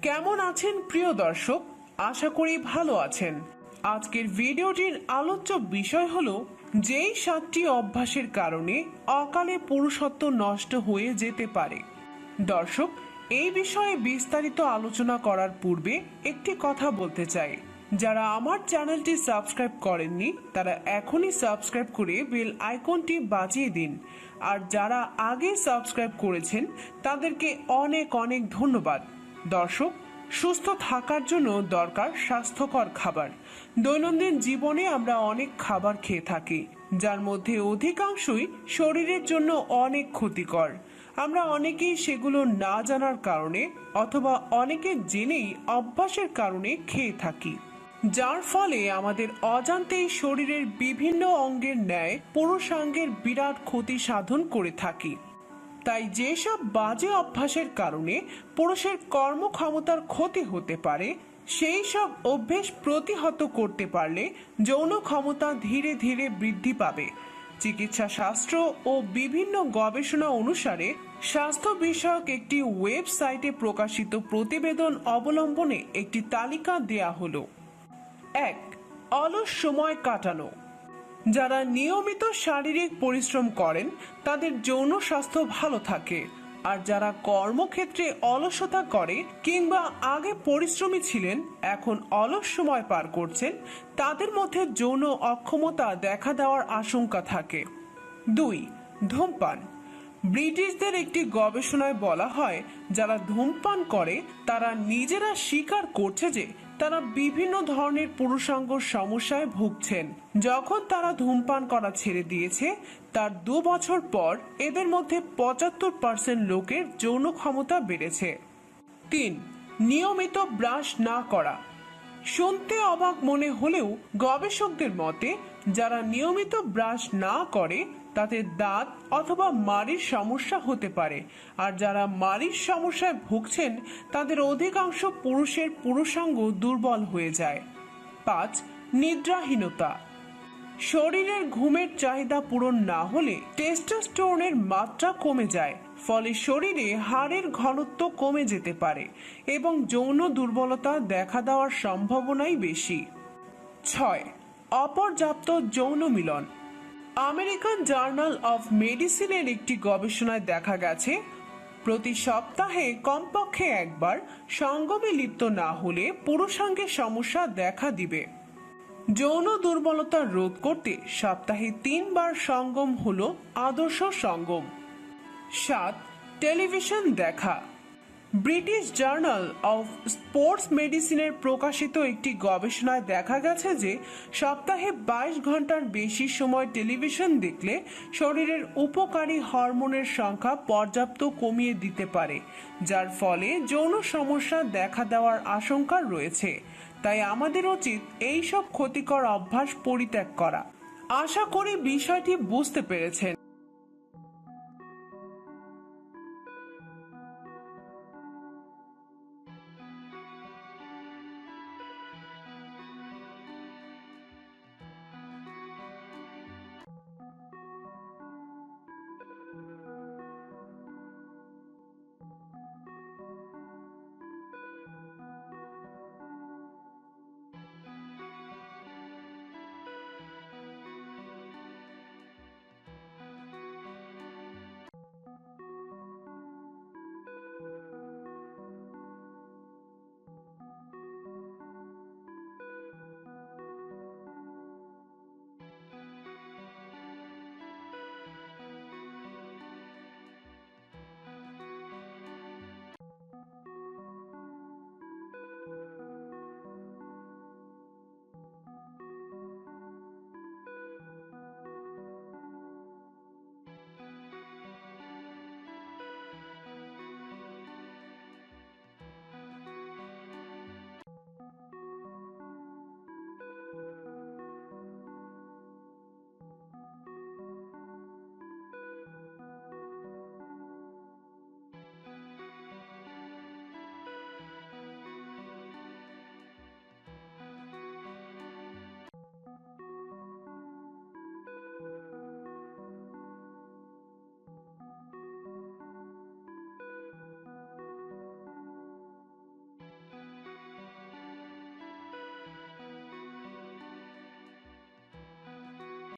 কেমন আছেন প্রিয় দর্শক? আশা করি ভালো আছেন। আজকের ভিডিওটির আলোচ্য বিষয় হলো যেই 7টি অভ্যাসের কারণে অকালে পুরুষত্ব নষ্ট হয়ে যেতে পারে। দর্শক, এই বিষয়ে বিস্তারিত আলোচনা করার পূর্বে একটি কথা বলতে চাই। যারা আমার চ্যানেলটি সাবস্ক্রাইব করেননি তারা এখনই সাবস্ক্রাইব করে বেল আইকনটি বাজিয়ে দিন। আর যারা আগে সাবস্ক্রাইব করেছেন তাদেরকে অনেক অনেক ধন্যবাদ। দর্শক, সুস্থ থাকার জন্য দরকার স্বাস্থ্যকর খাবার। দৈনন্দিন জীবনে আমরা অনেক খাবার খেয়ে থাকি, যার মধ্যে অধিকাংশই শরীরের জন্য অনেক ক্ষতিকর। আমরা অনেকেই সেগুলো না জানার কারণে অথবা অনেকে জেনেই অভ্যাসের কারণে খেয়ে থাকি, যার ফলে আমাদের অজান্তেই শরীরের বিভিন্ন অঙ্গের ন্যায় পুরুষাঙ্গের বিরাট ক্ষতি সাধন করে থাকি। তাই যেসব বাজে অভ্যাসের কারণে পুরুষের কর্মক্ষমতার ক্ষতি হতে পারে, সেই সব অভ্যেস প্রতিহত করতে পারলে যৌন ক্ষমতা ধীরে ধীরে বৃদ্ধি পাবে। চিকিৎসা শাস্ত্র ও বিভিন্ন গবেষণা অনুসারে স্বাস্থ্য বিষয়ক একটি ওয়েবসাইটে প্রকাশিত প্রতিবেদন অবলম্বনে একটি তালিকা দেয়া হলো। 1. অলস সময় কাটানো। যারা নিয়মিত শারীরিক পরিশ্রম করেন তাদের যৌন স্বাস্থ্য ভালো থাকে, আর যারা কর্মক্ষেত্রে অলসতা করে কিংবা আগে পরিশ্রমী ছিলেন এখন অলস সময় পার করছেন, তাদের মধ্যে যৌন অক্ষমতা দেখা দেওয়ার আশঙ্কা থাকে। 2. ধূমপান। ব্রিটিশদের একটি গবেষণায় বলা হয় যারা ধূমপান করে তারা নিজেরা স্বীকার করছে যে তারা বিভিন্ন ধরনের পুরুষাঙ্গ সমস্যায় ভুগছেন। যখন তারা ধূমপান করা ছেড়ে দিয়েছে তার 2 বছর পর এদের মধ্যে 75% লোকের যৌন ক্ষমতা বেড়েছে। 3. নিয়মিত ব্রাশ না করা। শুনতে অবাক মনে হলেও গবেষকদের মতে যারা নিয়মিত ব্রাশ না করে তাদের দাঁত অথবা মাড়ির সমস্যা হতে পারে, আর যারা মাড়ির সমস্যায় ভুগছেন তাদের অধিকাংশ পুরুষের পুরুষাঙ্গ দুর্বল হয়ে যায়। 5. নিদ্রাহীনতা। শরীরের ঘুমের চাহিদা পূরণ না হলে টেস্টোস্টেরনের মাত্রা কমে যায়, ফলে শরীরে হাড়ের ঘনত্ব কমে যেতে পারে এবং যৌন দুর্বলতা দেখা দেওয়ার সম্ভাবনাই বেশি। 6. অপর্যাপ্ত যৌন মিলন। আমেরিকান জার্নাল অফ মেডিসিনের একটি গবেষণায় দেখা গেছে প্রতি সপ্তাহে কমপক্ষে একবার সঙ্গমে লিপ্ত না হলে পুরুষাঙ্গের সমস্যা দেখা দিবে। যৌন দুর্বলতা রোধ করতে সপ্তাহে 3 বার সঙ্গম হলো আদর্শ সঙ্গম। 7. টেলিভিশন দেখা। ব্রিটিশ জার্নাল অফ স্পোর্টস মেডিসিনের প্রকাশিত একটি গবেষণায় দেখা গেছে যে সপ্তাহে 22 ঘন্টার বেশি সময় টেলিভিশন দেখলে শরীরের উপকারী হরমোনের সংখ্যা পর্যাপ্ত কমিয়ে দিতে পারে, যার ফলে যৌন সমস্যা দেখা দেওয়ার আশঙ্কা রয়েছে। তাই আমাদের উচিত এইসব ক্ষতিকর অভ্যাস পরিত্যাগ করা। আশা করি বিষয়টি বুঝতে পেরেছেন।